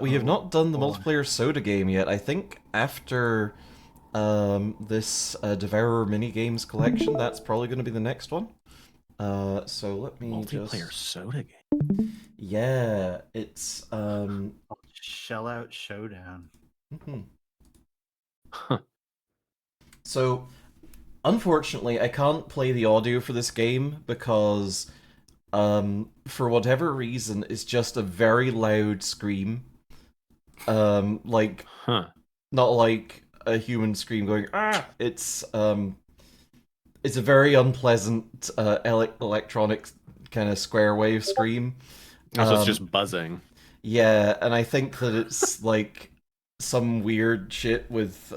We have not done the multiplayer soda game yet. I think after this Devourer Minigames collection, that's probably going to be the next one. So let me multiplayer just... soda game. Yeah, it's Shell Out Showdown. Huh. So, unfortunately, I can't play the audio for this game because, for whatever reason, it's just a very loud scream. Like, not like a human scream going ah. It's a very unpleasant electronic kind of square wave scream. So it's just buzzing. Yeah, and I think that it's like some weird shit with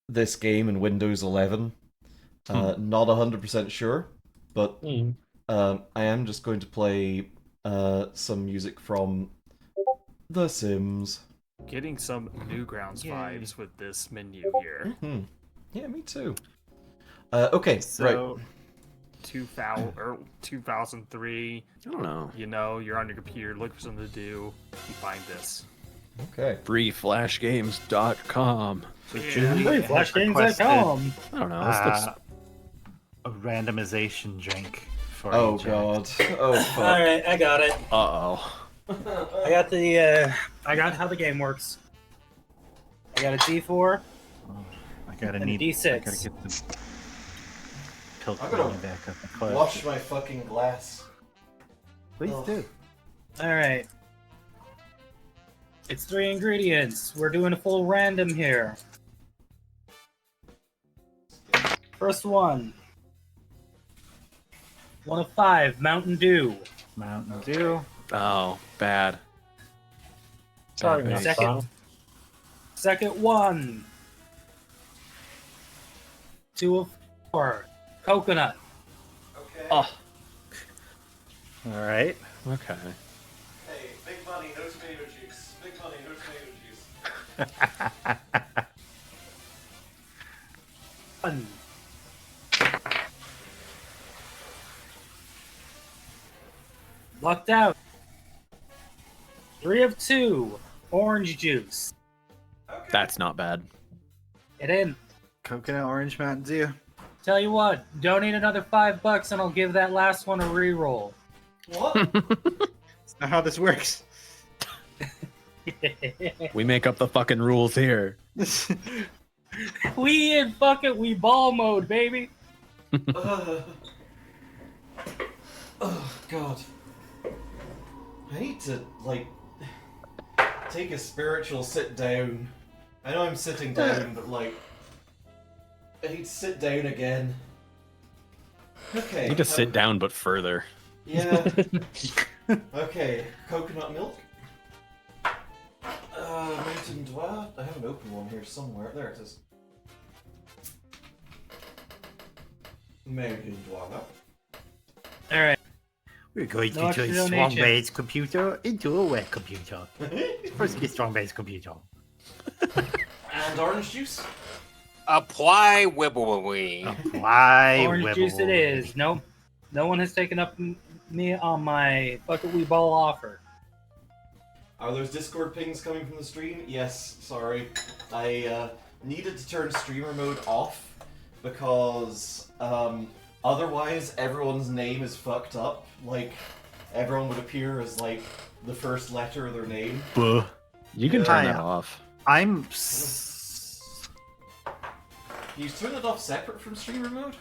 this game in Windows 11. Not 100% sure, but I am just going to play some music from The Sims. Getting some Newgrounds vibes with this menu here. Yeah, me too. Okay, so, right. 2003. I don't know. You know, you're on your computer, look for something to do. You find this. Okay. Freeflashgames.com. So Julie Freeflashgames.com. I don't know. A randomization drink for Oh god. Oh fuck. Alright, I got it. Uh-oh. I got I got how the game works. I got a D4. I gotta and need a D6. I gotta get the pill I'm gonna back up and close. wash my fucking glass. Please do. Alright. It's 3 ingredients. We're doing a full random here. First one. 1 of 5, Mountain Dew. Mountain Dew. Oh, bad. Sorry, Bad second one. 2 of 4, coconut. Okay. Oh. Alright. Okay. Hey, big money, no tomato juice. Big money, no tomato juice. One. Lucked out. 3 of 2, orange juice. Okay. That's not bad. It in. Coconut Orange Mountain Dew. Tell you what, donate another $5 and I'll give that last one a reroll. What? That's not how this works. We make up the fucking rules here. We in we ball mode, baby. Oh god. I need to, like, take a spiritual sit down. I know I'm sitting down, but, like, I need to sit down again. Okay. You need to sit down, but further. Yeah. Okay, coconut milk. Mountain Dew. I have an open one here somewhere. There it is. Mountain Dew. Alright. We're going No to turn extra donation. Strongbay's computer into a wet computer. First get Strongbay's computer. And orange juice. Apply wibbly. Why? Orange juice it is. Nope. No one has taken up me on my bucket we ball offer. Are those Discord pings coming from the stream? Yes, sorry. I needed to turn streamer mode off because otherwise everyone's name is fucked up. Like, everyone would appear as, like, the first letter of their name. Buh. You can turn that Hi. off. I'm. Can you turn it off separate from streamer mode?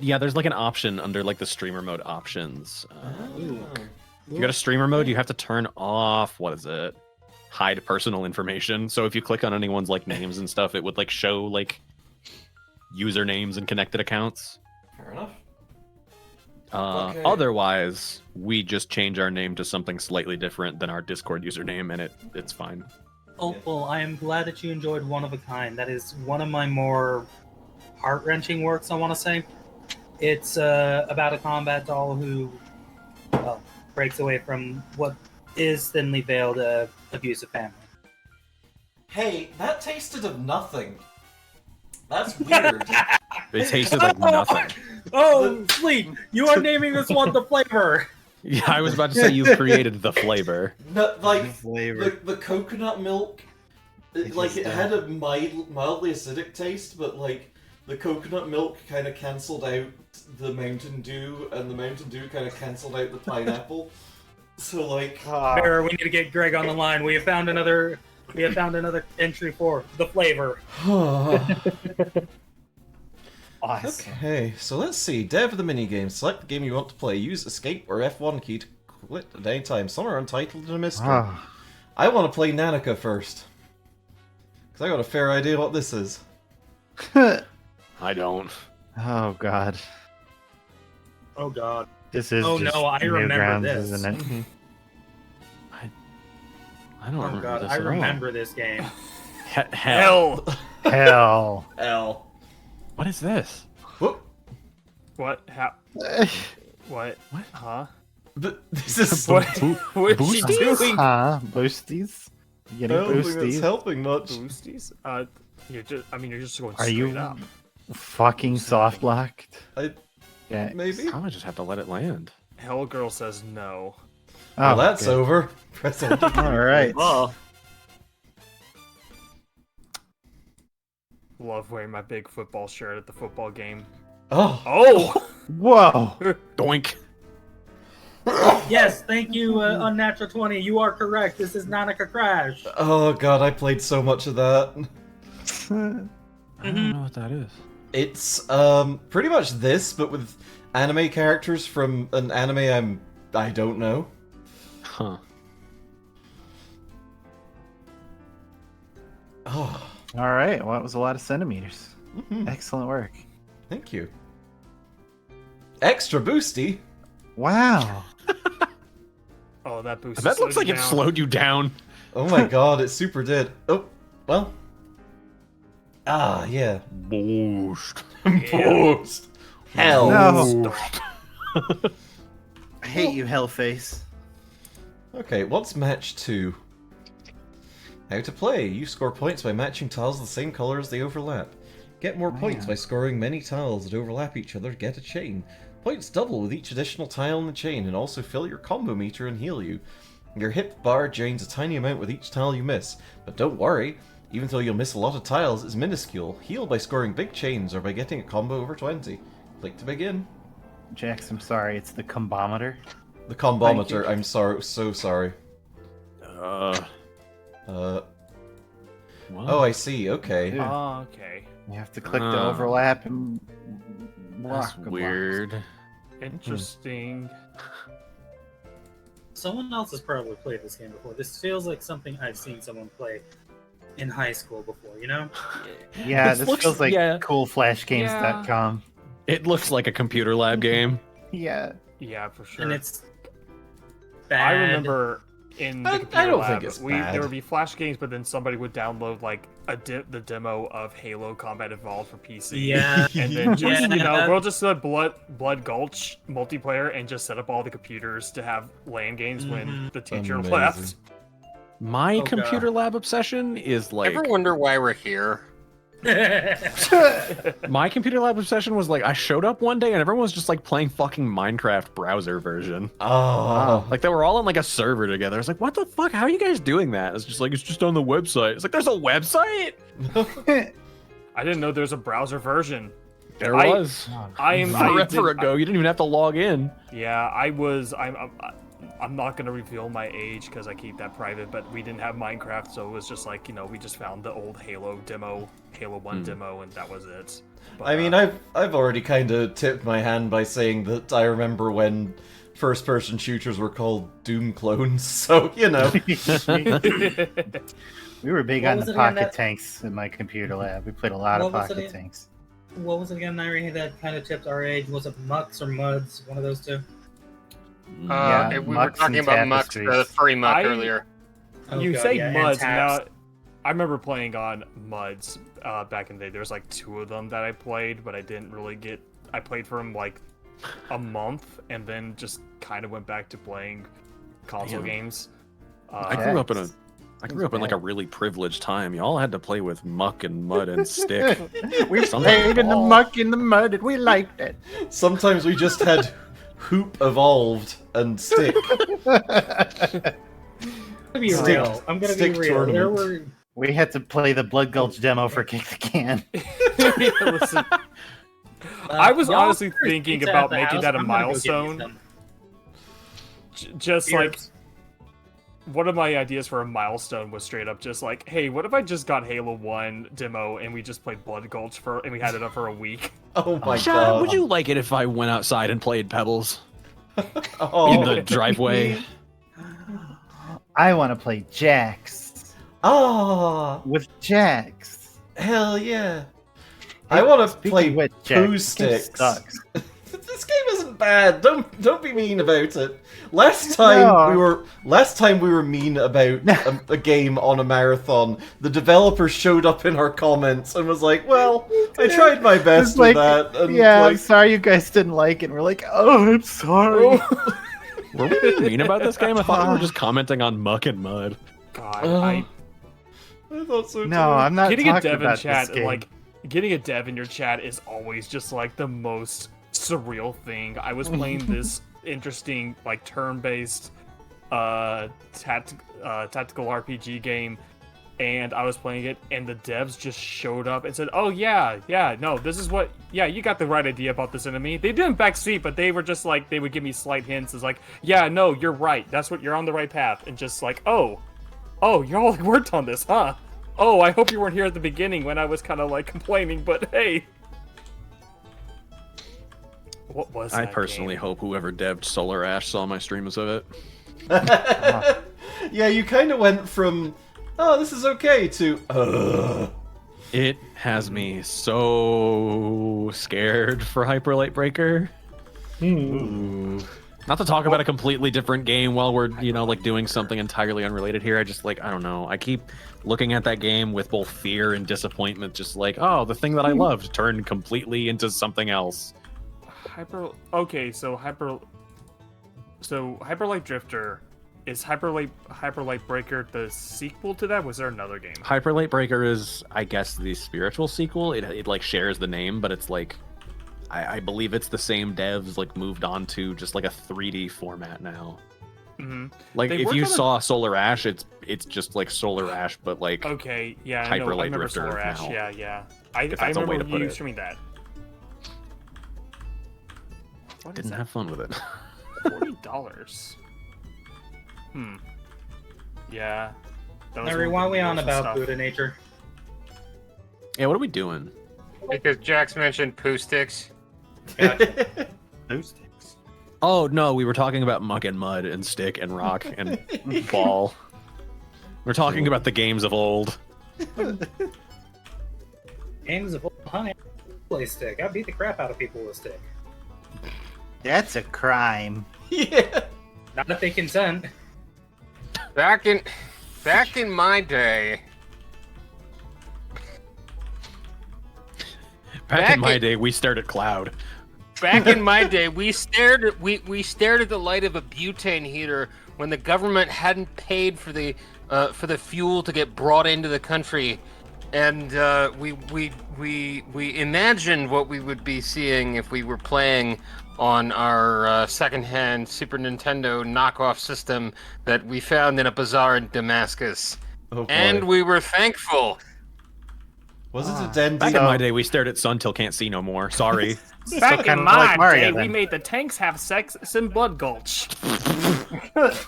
Yeah, there's like an option under like the streamer mode options. Ooh. If you go to streamer mode, you have to turn off, what is it? Hide personal information. So if you click on anyone's like names and stuff, it would like show like usernames and connected accounts. Fair enough. Okay. Otherwise, we just change our name to something slightly different than our Discord username, and it's fine. Oh, well, I am glad that you enjoyed One of a Kind. That is one of my more heart-wrenching works, I want to say. It's about a combat doll who breaks away from what is thinly veiled abusive family. Hey, that tasted of nothing. That's weird. It tasted like nothing. Oh, Sleep! You are naming this one the flavor! Yeah, I was about to say you created the flavor. No, like Flavor. the coconut milk, it had a mildly acidic taste, but like the coconut milk kind of cancelled out the Mountain Dew, and the Mountain Dew kind of cancelled out the pineapple. So like, Mirror, we need to get Greg on the line. We have found another entry for the flavor. Awesome. okay, so let's see. Dev of the minigame. Select the game you want to play. Use escape or F1 key to quit at any time. Some are untitled and a mystery. Ah. I want to play Nanica first. Because I got a fair idea what this is. I don't. Oh god. Oh God. This is Oh, just no, I remember Newgrounds, this. isn't it? I don't Oh remember God, this I at all. remember this game. Hell. Hell. L. What is this? Whoop. What? What? What? Huh? But this is What? something What's she Boosties? doing? Huh? Boosties? You I getting don't think that's boosties? helping much. Boosties? You're just going Are straight you up. fucking soft locked? I, Yeah. maybe? I just have to let it land. Hell girl says no. Well, Oh, that's good. over. Press enter. All right. Oh, Love wearing my big football shirt at the football game. Oh. Oh! Whoa. Doink. Yes, thank you, Unnatural 20. You are correct. This is Nanica Crash. Oh god, I played so much of that. I don't know what that is. It's pretty much this, but with anime characters from an anime I don't know. Huh. Oh, All right. Well, that was a lot of centimeters. mhm, Excellent work. thank you. Extra boosty. Wow. Oh, that boost. That looks like it slowed you down. Oh my god, it super did. Oh, well. Ah, yeah. Boost. Boost. Hell. No. I hate you, Hellface. Okay, what's match 2? How to play. You score points by matching tiles of the same color as they overlap. Get more points by scoring many tiles that overlap each other to get a chain. Points double with each additional tile in the chain and also fill your combo meter and heal you. Your hit bar drains a tiny amount with each tile you miss, but don't worry, even though you'll miss a lot of tiles, it's minuscule. Heal by scoring big chains or by getting a combo over 20. Click to begin. Jax, I'm sorry. It's the combometer. The combometer, I'm sorry, so sorry. What? Oh, I see, okay. Dude, Oh, okay. you have to click the overlap and That's block. weird. Interesting. Someone else has probably played this game before. This feels like something I've seen someone play in high school before, you know? Yeah, This this looks- feels like yeah. coolflashgames.com. It looks like a computer lab game. Yeah. Yeah, for sure. And it's bad. I remember in the I computer don't lab, think it's bad. there would be flash games, but then somebody would download like the demo of Halo Combat Evolved for PC. Yeah. And then just Yeah. we'll just Blood Gulch multiplayer and just set up all the computers to have LAN games when the teacher Amazing. left. My Oh, God. computer lab obsession is like ever wonder why we're here? my computer lab obsession was like I showed up one day and everyone was just like playing fucking Minecraft browser version. Oh. Like they were all on like a server together. I was like, what the fuck? How are you guys doing that? It's just like it's just on the website. It's like there's a website? I didn't know there's a browser version. There I- was. I am Forever ago. You didn't even have to log in. Yeah, I'm not gonna reveal my age because I keep that private. But we didn't have Minecraft, so it was just like we just found the old Halo demo, Halo 1 demo, and that was it. But, I mean, I've already kind of tipped my hand by saying that I remember when first-person shooters were called Doom clones, so, you know. We were big What on was the it again, pocket that- tanks in my computer lab. We played a lot of What was it pocket again? tanks. What was it again, Nairi, that kind of tipped our age? Was it Mucks or Muds? One of those two? Yeah, We were Mucks talking and about Mux, the Tapestries. furry muck I- earlier. Oh, you God, say yeah, and Muds. Taps. Now, I remember playing on Muds back in the day. There's like 2 of them that I played, but I didn't really get. I played for them like a month, and then just kind of went back to playing console Damn. games. I grew up in like a really privileged time. Y'all had to play with muck and mud and stick. We Something played in the ball. muck, in the mud, and we liked it. Sometimes we just had Hoop evolved and Stick. To be Stick- real, I'm gonna be stick real. There tournament. were We had to play the Blood Gulch demo for Kick the Can. Yeah, listen, I was y'all honestly ordered thinking pizza about at the making house. that a I'm gonna go get you milestone. some. Just like Cheers. one of my ideas for a milestone was straight up just like, hey, what if I just got Halo 1 demo and we just played Blood Gulch and we had it up for a week? Oh my Chad, god. would you like it if I went outside and played Pebbles Oh. in the driveway? I want to play Jax Ah, with Jax. hell yeah. I want to Speaking play of which, poo Jax, this game sticks. sucks. This game isn't bad. Don't be mean about it. Last time we were mean about a game on a marathon. The developer showed up in our comments and was like, "Well, I tried my best It's with like, that." And yeah, I'm like, sorry you guys didn't like it. And we're like, oh, I'm sorry. Were we being mean about this game? I thought we were just commenting on muck and mud. God, I thought so too. No, I'm not getting a talking dev in about chat this game. like getting a dev in your chat is always just like the most surreal thing. I was playing this interesting like turn-based tactical RPG game, and I was playing it, and the devs just showed up and said, "Oh yeah, no, this is what, yeah, you got the right idea about this enemy." They didn't backseat, but they were just like, they would give me slight hints. It's like, "Yeah, no, you're right. That's what you're on the right path," and just like, "Oh, y'all worked on this, huh? Oh, I hope you weren't here at the beginning when I was kind of like complaining, but hey." What was I that personally game? hope whoever devved Solar Ash saw my streams of it. Yeah, you kind of went from, "Oh, this is okay," to, It has me so scared for Hyper Light Breaker. Ooh. Not to talk about a completely different game while we're, like doing something entirely unrelated here. I just I don't know. I keep looking at that game with both fear and disappointment, just like, oh, the thing that I loved turned completely into something else. Hyper Light Drifter, is Hyper Light Breaker the sequel to that? Was there another game? Hyper Light Breaker is, I guess, the spiritual sequel. It shares the name, but it's I believe it's the same devs moved on to just a 3D format now. Mm-hmm. If you saw Solar Ash, it's just like Solar Ash, but okay, yeah, I Hyper know. I Light remember Drifter Solar Ash. now. Yeah. I If that's a way remember to put you it. streaming that. What is didn't that? have fun with it. $40. Yeah. That was Larry, one why of are the we on emotional about stuff. Buddha nature? Yeah, what are we doing? Because Jax mentioned poo sticks. Those sticks. Oh no, we were talking about muck and mud and stick and rock and ball. We're talking about the games of old. Games of honey play stick. I beat the crap out of people with stick. That's a crime. yeah. Not if they consent. Back in my day, Back in my day, we stared at Cloud. we stared at the light of a butane heater when the government hadn't paid for the fuel to get brought into the country, and we imagined what we would be seeing if we were playing on our secondhand Super Nintendo knockoff system that we found in a bazaar in Damascus, Oh, boy. and we were thankful. Was it a Dendy? Back in my day, we stared at Sun Till Can't See No More. Sorry. Back kind in of my like Mario, day, we then. made the tanks have sex in Blood Gulch. That's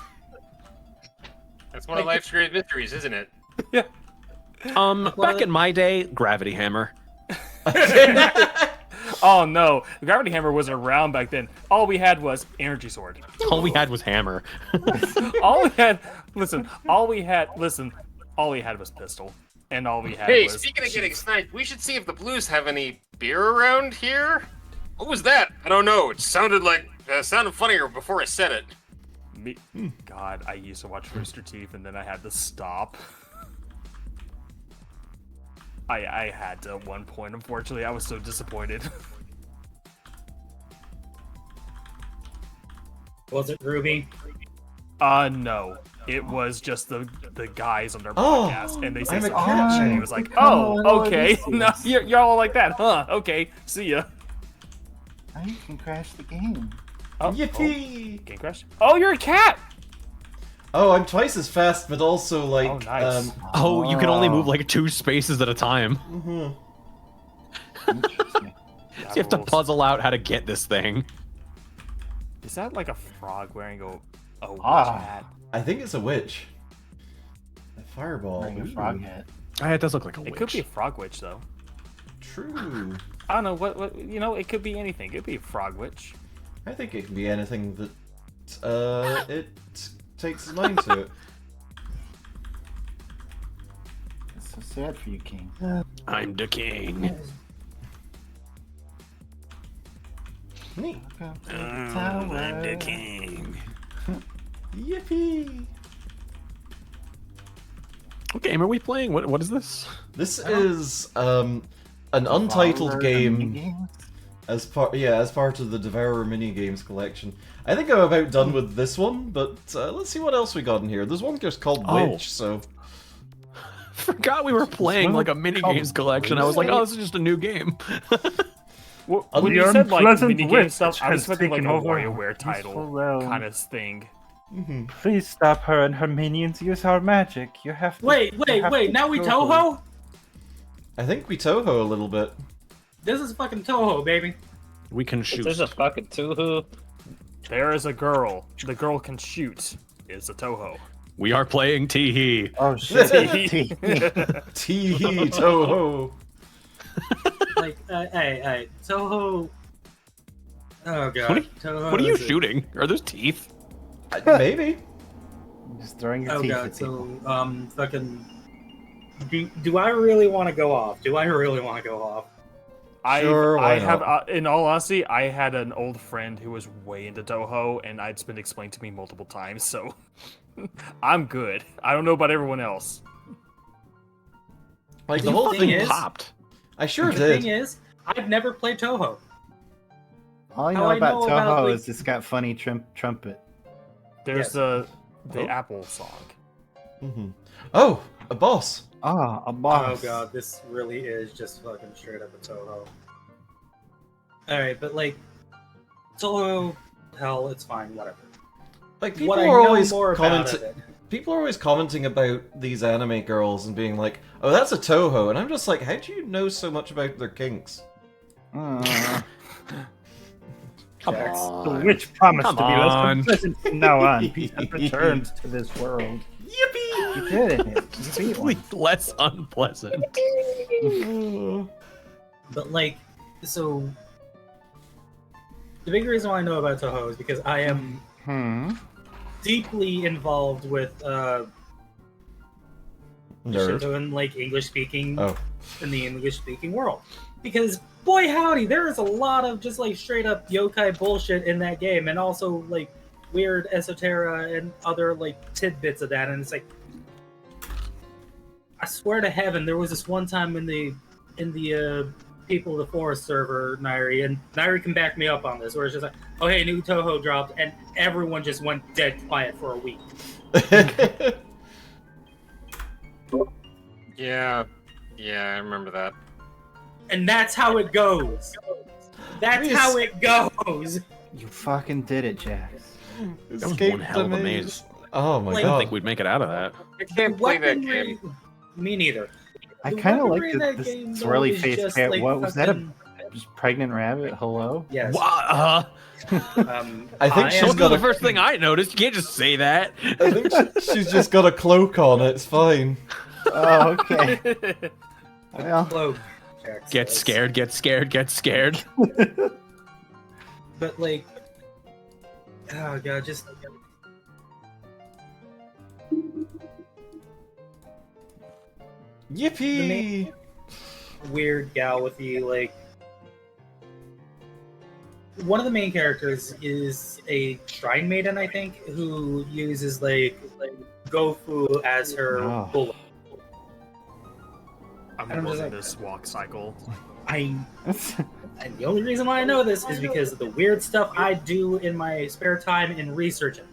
one of life's great mysteries, isn't it? Yeah. Back in my day, Gravity Hammer. Oh no, the Gravity Hammer wasn't around back then. All we had was Energy Sword. All we had was Hammer. All we had was pistol. And all we had Hey, was... speaking of getting sniped, we should see if the Blues have any beer around here. What was that? I don't know. It sounded funnier before I said it. God, I used to watch Rooster Teeth and then I had to stop. I had to at one point, unfortunately. I was so disappointed. Was it Ruby? No. It was just the guys on their Oh, podcast, and they said I'm a something, cat. and he was like, Come "Oh, on, okay, this no, is- you're all like that, huh? Okay, see ya." Now you can crash the game. Oh, Yippee! Game crash. Oh, you're a cat. Oh, I'm twice as fast, but also like. Oh, nice. Oh, you can only move like 2 spaces at a time. Mhm. Interesting. So you have to rules. puzzle out how to get this thing. Is that like a frog wearing a witch Ah. hat? I think it's a witch. A fireball. Wearing a Ooh. frog hat. It does look like a It witch. could be a frog witch though. True. I don't know what you know. It could be anything. It could be a frog witch. I think it can be anything that it takes its mind to it. It's so sad for you, King. I'm the king. Neat. I'm the king. Yippee! What game are we playing? What is this? This is an untitled Devourer game Minigames? as part of the Devourer Minigames collection. I think I'm about done with this one, but let's see what else we got in here. There's one just called Oh. Witch, so Forgot we were playing like a mini games collection. I was like, oh, this is just a new game. When you The said like unpleasant minigame witch stuff, I was has expecting like a taken over WarioWare our title peaceful realm. kind of thing. Please stop her and her minions use our magic. You have to. Wait. you have to Now we go for Toho? I think we Toho a little bit. This is fucking Toho, baby. We can shoot. There's a fucking Tuhu. There is a girl. The girl can shoot. It's a Toho. We are playing Teehee. it. Oh shit! Tee Toho. Like, hey, Toho. Oh god. Toho What are you is a- shooting? Are those teeth? Maybe. Just throwing your Oh teeth god, at people. so fucking. Do I really want to go off? Sure, why I have, not? in all honesty, I had an old friend who was way into Toho, and it's been explained to me multiple times, so I'm good. I don't know about everyone else. Like the The whole thing thing is- Popped. I sure The did. thing is, I've never played Toho. All I how know I about know Toho about, like- is it's got funny trumpet. There's Yes. the Oh. Apple song. Mhm. Oh, a boss. Ah, a Oh boss. god, this really is just fucking straight up a Toho. Alright, but like, Toho, hell, it's fine, whatever. Like people What I are know always more about commenting. it. People are always commenting about these anime girls and being like, "Oh, that's a Toho," and I'm just like, "How do you know so much about their kinks?" Ah. Come Jax. The on. witch promised Come to be less on. unpleasant from now on. Peace has returned to this world. Yippee! You did it. You beat one. Less unpleasant. But like, so the big reason why I know about Toho is because I am deeply involved with Nerd. Shinto and like English speaking Oh. in the English speaking world. Because boy howdy, there is a lot of just like straight up yokai bullshit in that game, and also like weird esoterica and other like tidbits of that. And it's like, I swear to heaven, there was this one time in the People of the Forest server, Nairi, and Nairi can back me up on this, where it's just like, oh hey, new Toho dropped, and everyone just went dead quiet for a week. Yeah, I remember that. And that's how it goes. That's Yes. how it goes. You fucking did it, Jax. That was Escape one hell of the a maze. Oh my Like- I don't god. think we'd make it out of that. I can't play that Weaponry- game. Me neither. I The kind of weaponry like in the, that this game, though, swirly is faced just, cat. like, What was that? A fucking- just pregnant rabbit? Hello? Yes. I I think she's am- got the a- first thing I noticed. You can't just say that. I think she's just got a cloak on. It's fine. Oh, okay. Well, Cloak, Jax Get says. scared, get scared, get scared. But like, oh god, just Yippee! weird gal with the like. One of the main characters is a shrine maiden, I think, who uses like Gofu as her Oh. bullet. I'm I'm just loving like- this walk cycle. And the only reason why I know this is because of the weird stuff I do in my spare time in researching.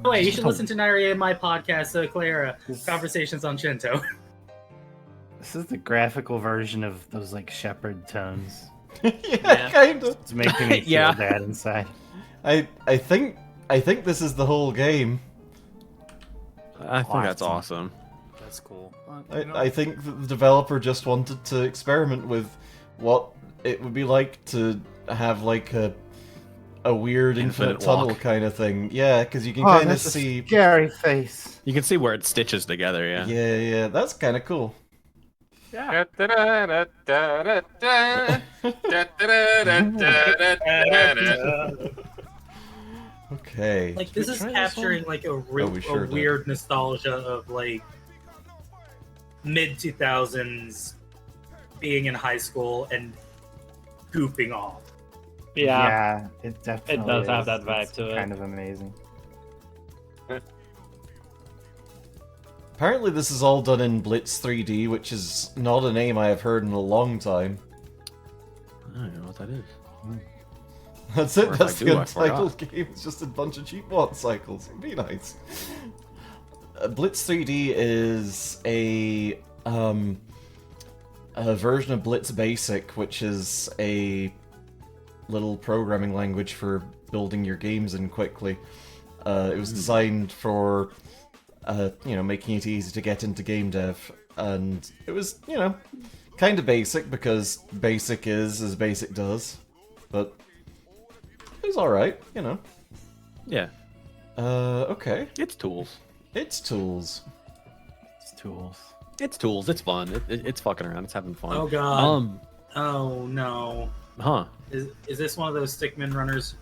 Oh, wait, you should listen to Nairi and my podcast, Clara, Conversations on Shinto. This is the graphical version of those like shepherd tones. Yeah, kind of. It's making me feel Yeah. bad inside. I think this is the whole game. I think that's Awesome. awesome. That's cool. I think that the developer just wanted to experiment with what it would be like to have like a weird infinite Infinite tunnel walk. kind of thing. Yeah, because you can Oh, kind of that's a see. scary face. You can see where it stitches together, yeah. Yeah, that's kind of cool. Yeah. Okay. Like Should we this is try capturing one? like a, we sure a did. weird nostalgia of like mid 2000s being in high school and goofing off. Yeah. It definitely does have is. that vibe It's to it. Kind of amazing. Apparently, this is all done in Blitz 3D, which is not a name I have heard in a long time. I don't know what that is. That's it. Or if That's I the do, I untitled game. It's just a bunch of cheap watt cycles. It'd be nice. Blitz 3D is a version of Blitz Basic, which is a little programming language for building your games in quickly. It was designed for making it easy to get into game dev, and it was kind of basic because basic is as basic does, but it was all right. Yeah, Okay. it's tools. It's tools. It's tools. It's tools. It's fun. It's fucking around. It's having fun. Oh god. Oh no. Huh. Is this one of those stickman runners?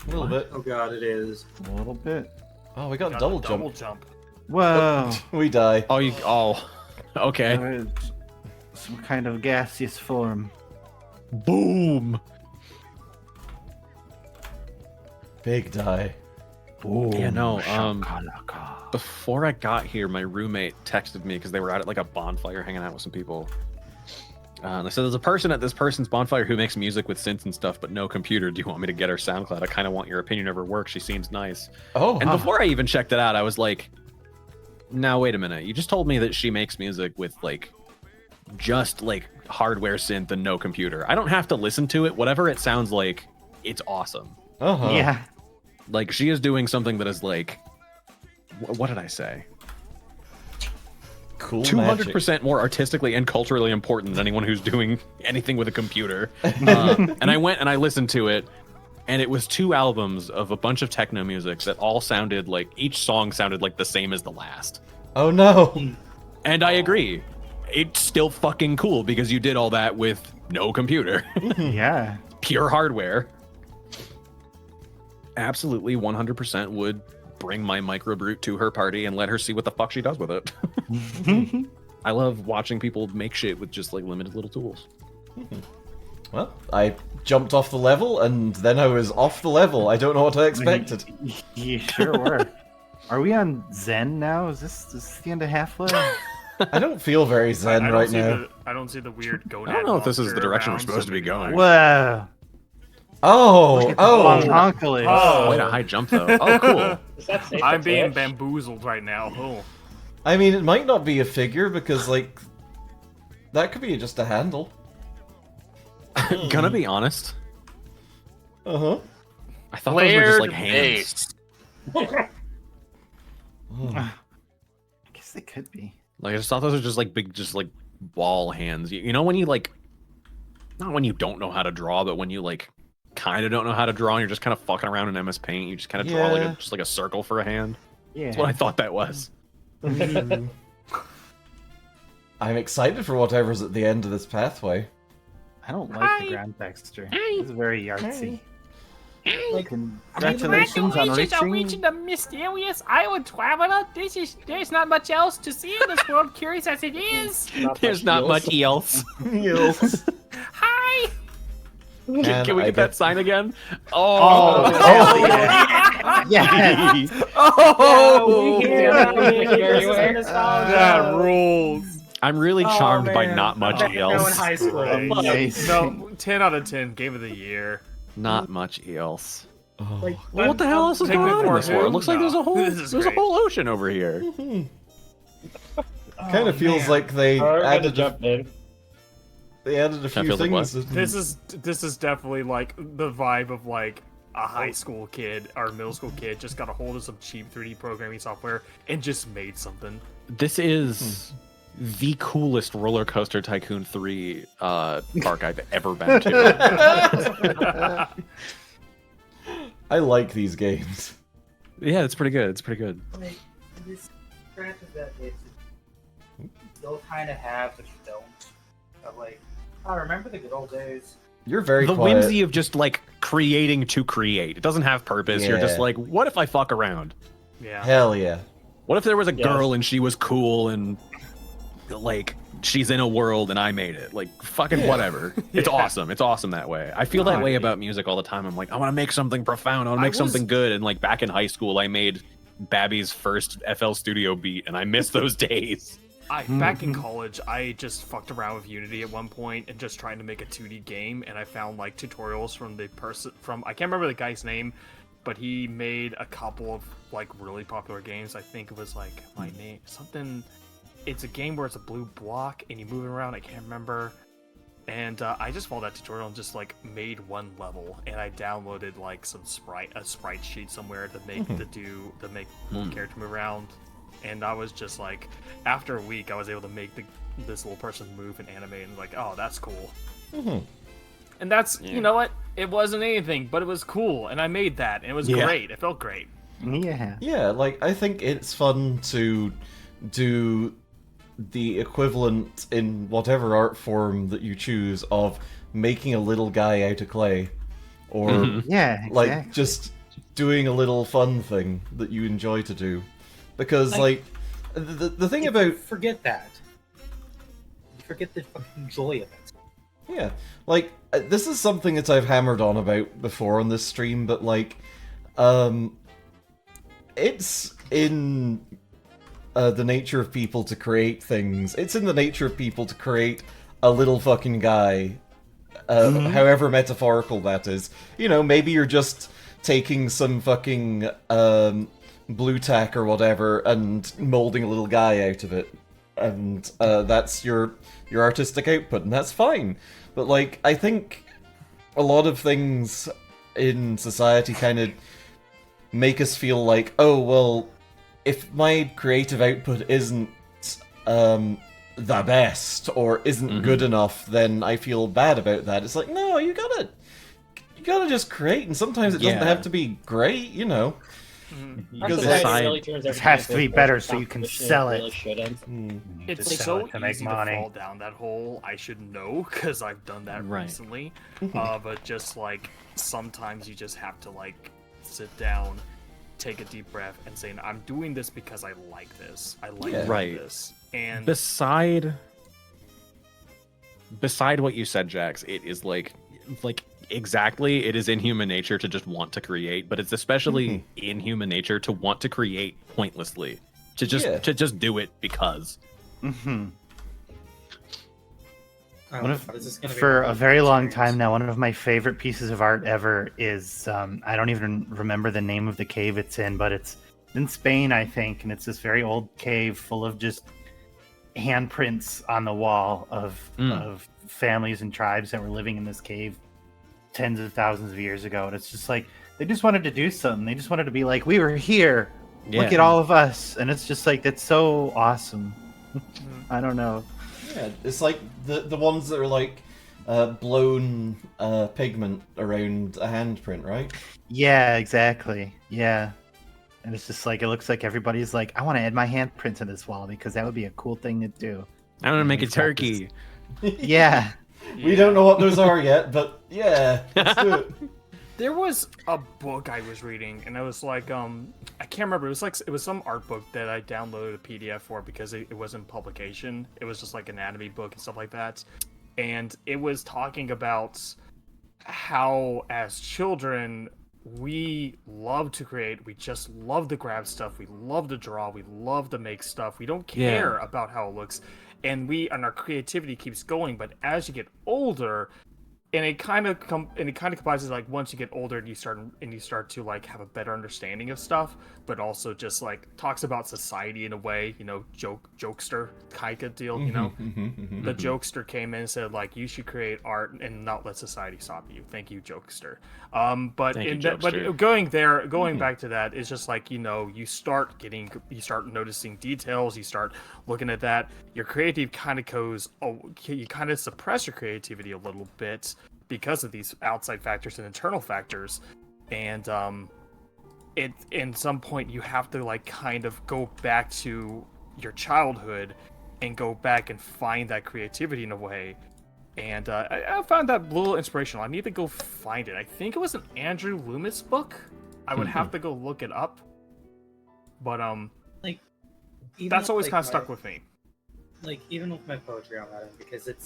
A little bit. Oh god, it is. A little bit. Oh, we got Got double the jump. double jump. Whoa. We die. Oh, okay. Some kind of gaseous form. Boom. Big die. Boom. Yeah, no, shakalaka. Before I got here, my roommate texted me because they were out at like a bonfire hanging out with some people. They said there's a person at this person's bonfire who makes music with synths and stuff, but no computer. Do you want me to get her SoundCloud? I kind of want your opinion of her work. She seems nice. Oh, And before I even checked it out, I was like, now wait a minute. You just told me that she makes music with like just like hardware synth and no computer. I don't have to listen to it. Whatever it sounds like, it's awesome. uh-huh. Yeah. Like she is doing something that is like, what did I say? Cool 200% more artistically and culturally important than anyone who's doing anything with a computer. And I went and I listened to it, and it was 2 albums of a bunch of techno music that all sounded like, each song sounded like the same as the last. Oh no. And I agree. It's still fucking cool because you did all that with no computer. Yeah. Pure hardware. Absolutely 100% would bring my microbrute to her party and let her see what the fuck she does with it. I love watching people make shit with just like limited little tools. Well, I jumped off the level, and then I was off the level. I don't know what I expected. You sure were. Are we on Zen now? Is this the end of Half-Life? I don't feel very zen don't right see now. I don't see the weird gonad. I don't know if this is the monster direction we're around, supposed so to be maybe going. Whoa. Oh, Long oh. honkily. Oh. Quite a high jump though. Oh, cool. Is that safe I'm to being Twitch? bamboozled right now. Oh. I mean, it might not be a figure because, like, that could be just a handle. Gonna be honest. Uh huh. I thought those were just like Flared hands. base. I guess they could be. Like I just thought those were just like big, just like ball hands. You know when you like, not when you don't know how to draw, but when you like kind of don't know how to draw and you're just kind of fucking around in MS Paint. You just kind of draw like Yeah. just like a circle for a hand. Yeah. That's what I thought that was. I'm excited for whatever's at the end of this pathway. I don't like the ground texture. It's very artsy. Like, Congratulations on reaching. the mysterious island traveler. There's not much else to see in this world, curious as it is. There's not much else. Hi. Can we I get bet- that sign again? Oh, Oh, hell yeah. Yes. oh! That rules. I'm really Oh, charmed by man. not much Back now in else. high school. Nice. No, 10 out of 10. Game of the year. Not much else. Like, Well, what the hell else is Take going me on in for this it. world? It looks like there's a whole This is there's a great. whole ocean over here. Kind of feels like they We're gonna added jump in. a few feels like what? things. This is definitely like the vibe of like a high school kid or middle school kid just got a hold of some cheap 3D programming software and just made something. This is the coolest Roller Coaster Tycoon 3 park I've ever been to. I like these games. Yeah, it's pretty good. It's pretty good. Like, this scratches that itch. They'll kind of have, but you don't. But like, I remember the good old days. You're very The quiet. whimsy of just like creating to create. It doesn't have purpose. You're just Yeah. like, what if I fuck around? Yeah. Hell yeah. What if there was a Yes. girl and she was cool and like she's in a world and I made it? Like fucking whatever. It's awesome. It's awesome that way. I feel that way about music all the time. I'm like, I want to make something profound. I want to make something good. And like back in high school, I made Babby's first FL Studio beat, and I miss those days. Back in college, I just fucked around with Unity at one point and just trying to make a 2D game, and I found like tutorials from the person from I can't remember the guy's name, but he made a couple of like really popular games. I think it was like my name something. It's a game where it's a blue block and you move it around. I can't remember. And I just followed that tutorial and just like made one level, and I downloaded like a sprite sheet somewhere to make the character move around. And I was just like, after a week, I was able to make this little person move and animate, and like, oh, that's cool. And that's, you know what? It wasn't anything, but it was cool, and I made that, and it was great. It felt great. Yeah. Yeah, like, I think it's fun to do the equivalent in whatever art form that you choose of making a little guy out of clay. Or, Yeah, exactly. like, just doing a little fun thing that you enjoy to do. Because, like, the thing about... Forget that. You forget the fucking joy of it. Yeah, like, this is something that I've hammered on about before on this stream, but, like, it's in the nature of people to create things. It's in the nature of people to create a little fucking guy, however metaphorical that is. You know, maybe you're just taking some fucking, blue tack or whatever and molding a little guy out of it, and that's your artistic output, and that's fine. But like, I think a lot of things in society kind of make us feel like, oh well, if my creative output isn't the best or isn't good enough, then I feel bad about that. It's like, no, you gotta just create, and sometimes it doesn't have to be great, you know. Because It has to be better so you can sell it. Really shouldn't. It's Just so sell it to make easy money. to fall down that hole. I should know because I've done that recently. But just like sometimes you just have to like sit down, take a deep breath, and say, "I'm doing this because I like this. I like doing this." And beside what you said, Jax, it is like exactly, it is in human nature to just want to create, but it's especially in human nature to want to create pointlessly, to just do it because. For a very long time now, one of my favorite pieces of art ever is I don't even remember the name of the cave it's in, but it's in Spain, I think, and it's this very old cave full of just handprints on the wall of families and tribes that were living in this cave tens of thousands of years ago. And it's just like they just wanted to do something. They just wanted to be like, we were here. Look at all of us. And it's just like, that's so awesome. I don't know. Yeah, it's like the ones that are like blown pigment around a handprint, right? Yeah, exactly. Yeah. And it's just like, it looks like everybody's like, I want to add my handprint to this wall because that would be a cool thing to do. I want to make a turkey. Yeah. We don't know what those are yet, but yeah, let's do it. there was a book I was reading, and I was like, I can't remember. It was some art book that I downloaded a PDF for because it wasn't publication. It was just like anatomy book and stuff like that, and it was talking about how as children we love to create. We just love to grab stuff. We love to draw. We love to make stuff. We don't care about how it looks, and our creativity keeps going. But as you get older, and it kind of combines like once you get older and you start to like have a better understanding of stuff, but also just like talks about society in a way, jokester kind of deal, The jokester came in and said like you should create art and not let society stop you. Thank you, jokester. But going back to that, it's just like you start noticing details, you start looking at that. Your creative kind of goes, you kind of suppress your creativity a little bit because of these outside factors and internal factors, and in some point you have to like kind of go back to your childhood and go back and find that creativity in a way. And I found that a little inspirational. I need to go find it. I think it was an Andrew Loomis book. I would have to go look it up. But like that's always kind of stuck with me. Like even with my poetry on that end, because it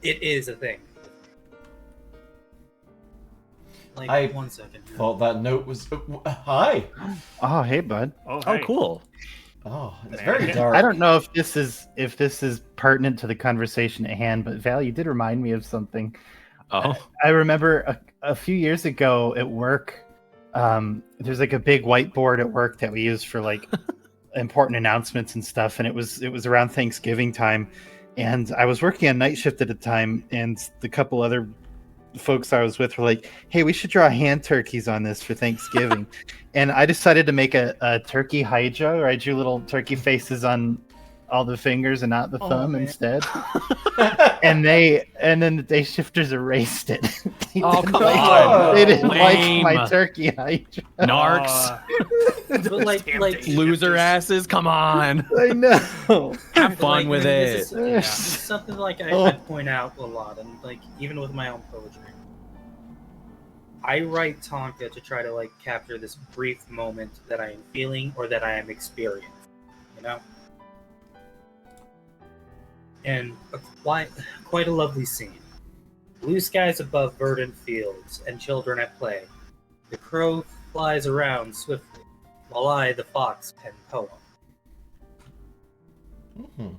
is a thing. Like 1 second. Thought that note was hi. Oh, hey, bud. Oh, Oh, hey. cool. Oh, it's very dark. I don't know if this is pertinent to the conversation at hand, but Val, you did remind me of something. Oh, I remember a few years ago at work, there's like a big whiteboard at work that we use for like important announcements and stuff, and it was around Thanksgiving time, and I was working on night shift at the time, and the couple other folks I was with were like, hey, we should draw hand turkeys on this for Thanksgiving. And I decided to make a turkey hydra, where I drew little turkey faces on all the fingers and not the thumb instead. and then the day shifters erased it. Oh, come on. They didn't Lame. like my turkey hydra. Narcs. But like Loser asses, come on. I know. Have fun with this it. is something like I point out a lot, and like even with my own poetry, I write Tonka to try to like capture this brief moment that I am feeling or that I am experiencing, And quite a lovely scene. Blue skies above verdant fields and children at play. The crow flies around swiftly, while I, the fox, pen poem.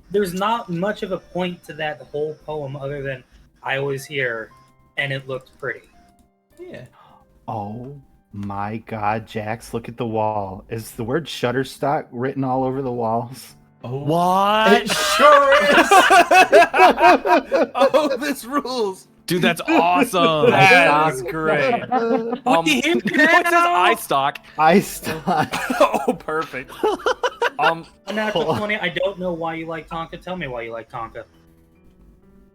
There's not much of a point to that whole poem other than I was here and it looked pretty. Yeah. Oh my God, Jax, look at the wall. Is the word Shutterstock written all over the walls? Oh, What? it sure is. Oh, this rules. Dude, that's awesome. That's great. What's his iStock? iStock. Oh, perfect. Unnatural 20, I don't know why you like Tonka. Tell me why you like Tonka.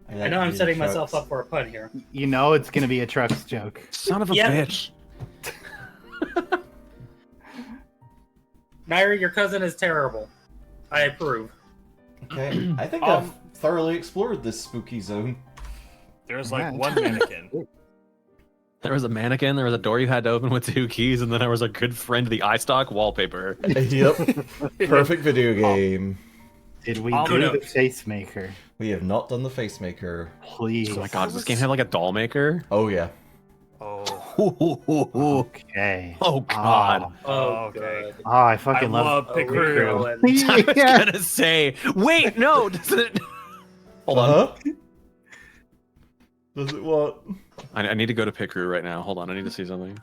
I know I'm setting myself up for a pun here. You know it's going to be a trucks joke. Son of a Yep. bitch. Nairi, your cousin is terrible. I approve. Okay, I think I've thoroughly explored this spooky zone. There's like one mannequin. There was a mannequin, there was a door you had to open with 2 keys, and then there was a good friend of the iStock wallpaper. Yep. Perfect video game. Did we Oh, do no. the face maker? We have not done the face maker. Please. Oh my god, does this game have like a doll maker? Oh yeah. Oh, Okay. Oh god. okay. Oh, I I fucking love Oh, Pickeroo. and I was Yeah. gonna say, wait, no, does it? Hold on. Uh-huh. Does it what? I need to go to Pickeroo right now. Hold on, I need to see something.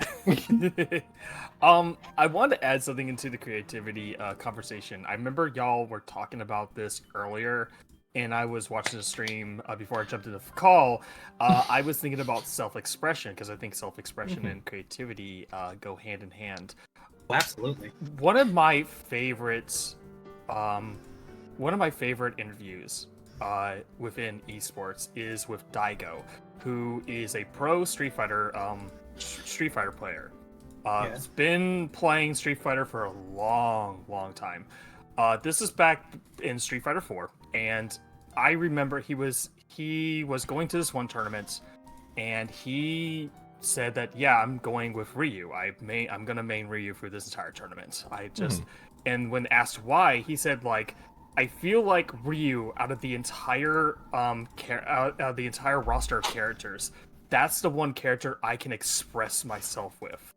I wanted to add something into the creativity conversation. I remember y'all were talking about this earlier, and I was watching the stream before I jumped into the call. I was thinking about self-expression because I think self-expression and creativity go hand in hand. absolutely. One of my favorite interviews within esports is with Daigo, who is a pro Street Fighter player. Has been playing Street Fighter for a long time. This is back in Street Fighter 4, and I remember he was going to this one tournament, and he said that, yeah, I'm going with Ryu. I'm gonna main Ryu for this entire tournament. And when asked why, he said like, I feel like Ryu out of the entire roster of characters, that's the one character I can express myself with.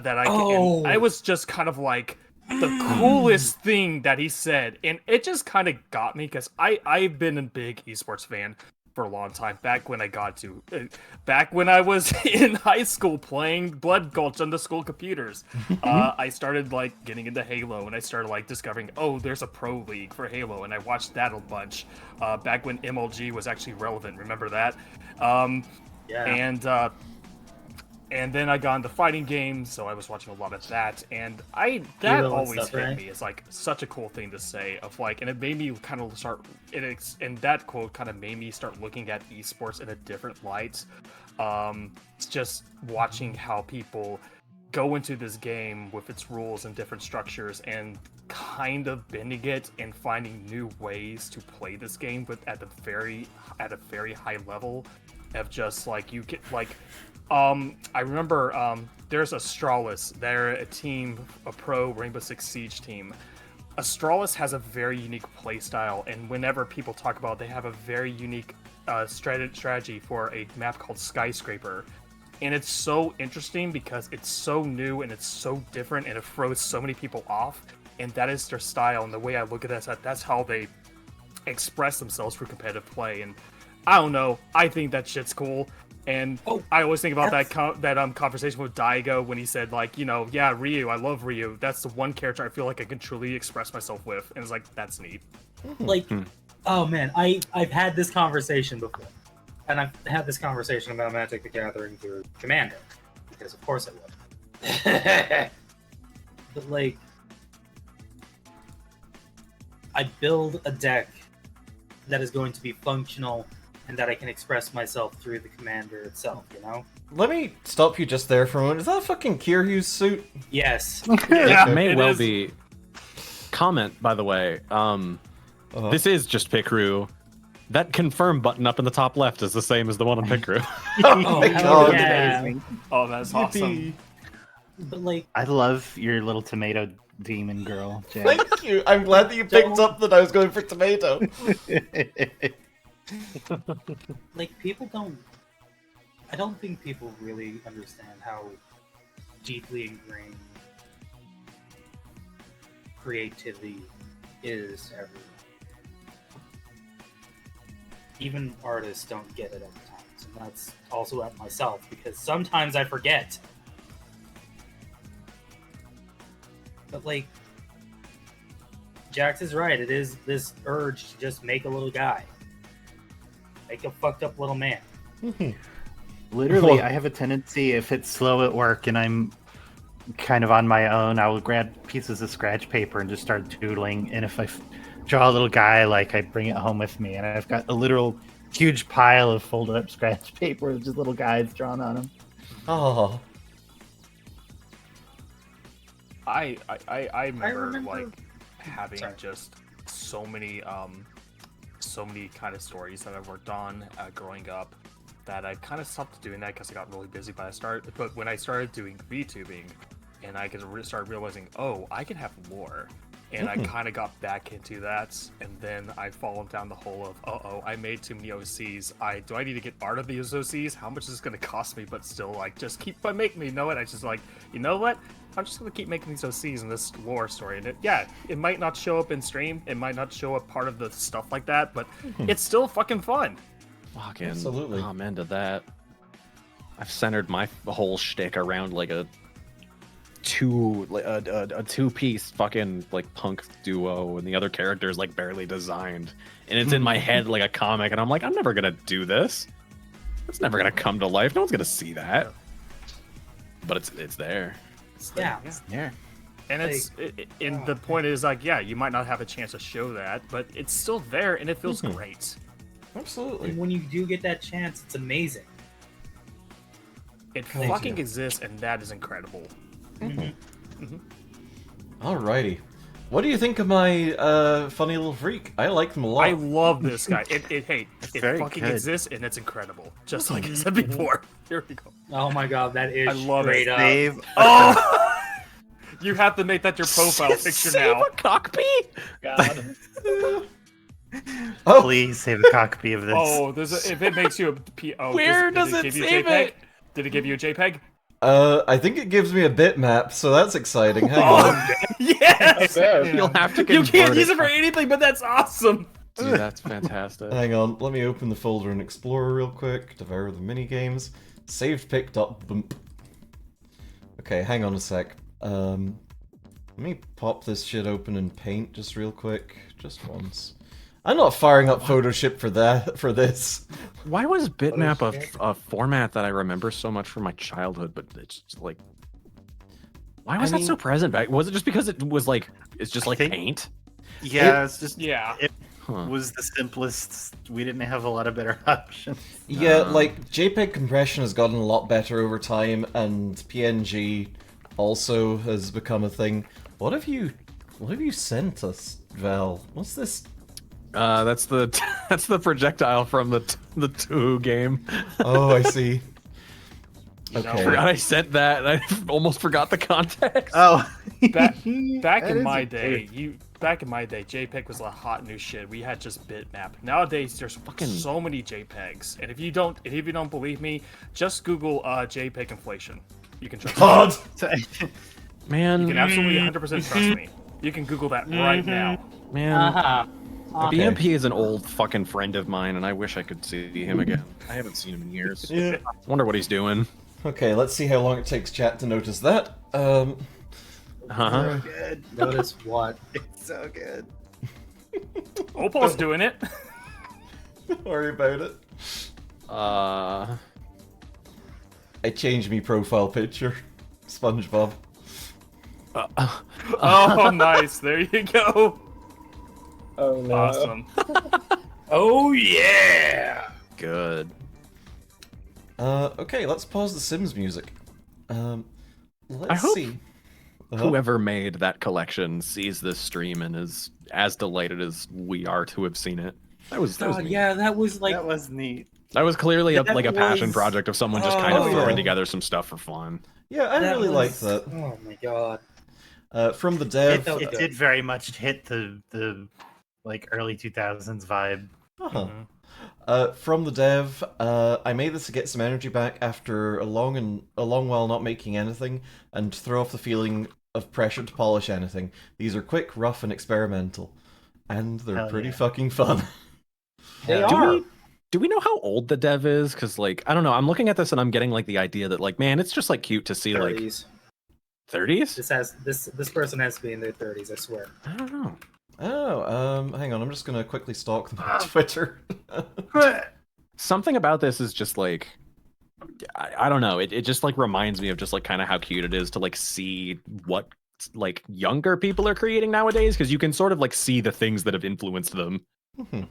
That I can. Oh. I was just kind of like the coolest thing that he said, and it just kind of got me because I've been a big esports fan for a long time. Back when I was in high school playing Blood Gulch on the school computers, I started like getting into Halo, and I started like discovering, oh, there's a pro league for Halo, and I watched that a bunch. Back when MLG was actually relevant, remember that? Yeah. And then I got into fighting games, so I was watching a lot of that, and that always hit me as like such a cool thing to say of like, and it made me kind of start, and that quote kind of made me start looking at esports in a different light. It's just watching how people go into this game with its rules and different structures and kind of bending it and finding new ways to play this game at a very high level of just like you get like. I remember there's Astralis. They're a pro Rainbow Six Siege team. Astralis has a very unique playstyle, and whenever people talk about it, they have a very unique strategy for a map called Skyscraper. And it's so interesting because it's so new and it's so different, and it throws so many people off. And that is their style, and the way I look at that's how they express themselves through competitive play. And I don't know, I think that shit's cool. And I always think about that conversation with Daigo when he said, like, you know, yeah, Ryu, I love Ryu. That's the one character I feel like I can truly express myself with. And it's like, that's neat. Like, oh man, I've had this conversation before. And I've had this conversation about Magic the Gathering through Commander. Because of course I would. But like, I build a deck that is going to be functional and that I can express myself through the Commander itself, you know? Let me stop you just there for a moment. Is that a fucking Kiryu's suit? Yes. It may well be. Comment, by the way. This is just Picru. That confirm button up in the top left is the same as the one on Picru. Oh my god. Yeah. Oh, that's awesome. But like, I love your little tomato demon girl, Jen. Thank you. I'm glad that you picked up that I was going for tomato. like I don't think people really understand how deeply ingrained creativity is everywhere. Even artists don't get it at times, and that's also at myself because sometimes I forget. But like, Jax is right, it is this urge to just make a little guy. Make a fucked up little man. Literally, I have a tendency, if it's slow at work and I'm kind of on my own, I will grab pieces of scratch paper and just start doodling. And if I draw a little guy, like, I bring it home with me. And I've got a literal huge pile of folded up scratch paper with just little guys drawn on them. Oh. I remember like having just so many kind of stories that I worked on growing up that I kind of stopped doing that because I got really busy. But when I started doing VTubing, and I could start realizing, oh, I can have lore, and I kind of got back into that. And then I followed down the hole of, I made too many OCs. Do I need to get art of these OCs? How much is this going to cost me? But still, like, just keep by making me know it. I just like, you know what? I'm just going to keep making these OCs in this lore story. And it might not show up in stream. It might not show up part of the stuff like that, but it's still fucking fun. Fucking, absolutely. Oh man, did that. I've centered my whole shtick around like a two-piece fucking like punk duo, and the other character is like barely designed, and it's in my head like a comic, and I'm like, I'm never gonna do this. It's never gonna come to life. No one's gonna see that. But it's there. Yeah. Yeah. And the point is like, yeah, you might not have a chance to show that, but it's still there, and it feels great. Absolutely. And when you do get that chance, it's amazing. It fucking exists, and that is incredible. Alrighty. What do you think of my funny little freak? I like them a lot. I love this guy. It very fucking good. exists, and it's incredible. Just like I said before. Here we go. Oh my god, that is I love straight it. up. Save Oh! You have to make that your profile picture now. A cockpee? God. Oh, Please save a copy of this. Oh, if it makes you Where does it give you a save JPEG? it? Did it give you a JPEG? I think it gives me a bitmap, so that's exciting. Hang on. Yes! Okay. You'll have to You convert can't use it for anything, but that's awesome. Dude, that's fantastic. Hang on, let me open the folder in Explorer real quick. Devour the minigames. Saved pick.bump. Okay, hang on a sec. Let me pop this shit open in Paint just real quick. Just once. I'm not firing up Photoshop for this. Why was bitmap a format that I remember so much from my childhood, but it's just like... Why was that so present back? Was it just because it was like, it's just like Paint? Yeah, it's just Yeah. It was the simplest. We didn't have a lot of better options. Yeah, like JPEG compression has gotten a lot better over time, and PNG also has become a thing. What have you sent us, Val? What's this? That's the projectile from the 2 game. Oh, I see. You know, Okay. I forgot I sent that. I almost forgot the context. Oh, back That in is my a day, JPEG was a hot new shit. We had just bitmap. Nowadays, there's so many JPEGs, and if you don't believe me, just Google JPEG inflation. You can trust me. Man, You can absolutely 100% trust me. You can Google that right now. man. Okay. BMP is an old fucking friend of mine, and I wish I could see him again. I haven't seen him in years. Yeah. Wonder what he's doing. Okay, let's see how long it takes chat to notice that. good. Notice what? It's so good. Opal's doing it. Don't worry about it. I changed me profile picture. SpongeBob. Oh, nice. There you go. Oh no. Awesome. Oh yeah! Good. Okay, let's pause the Sims music. Let's I hope see. Whoever made that collection sees this stream and is as delighted as we are to have seen it. That was God, neat. yeah, that was like That was neat. That was clearly a That passion was- project of someone just kind of Oh, throwing yeah. together some stuff for fun. Yeah, I that really was- liked that. Oh my god! From the dev. felt It good. did very much hit the like early 2000s vibe. Uh-huh. Mhm. From the dev, I made this to get some energy back after a long while not making anything, and throw off the feeling of pressure to polish anything. These are quick, rough, and experimental, and they're Hell pretty yeah. fucking fun. They Do are. we, do we know how old the dev is? Because, like, I don't know. I'm looking at this and I'm getting, like, the idea that, like, man, it's just, like, cute to see, like, 30s. 30s? This person has to be in their 30s. I swear. I don't know. Oh, hang on, I'm just gonna quickly stalk them on Twitter. Something about this is just, like, I don't know. It just, like, reminds me of just, like, kind of how cute it is to, like, see what, like, younger people are creating nowadays. Because you can sort of, like, see the things that have influenced them. Mhm.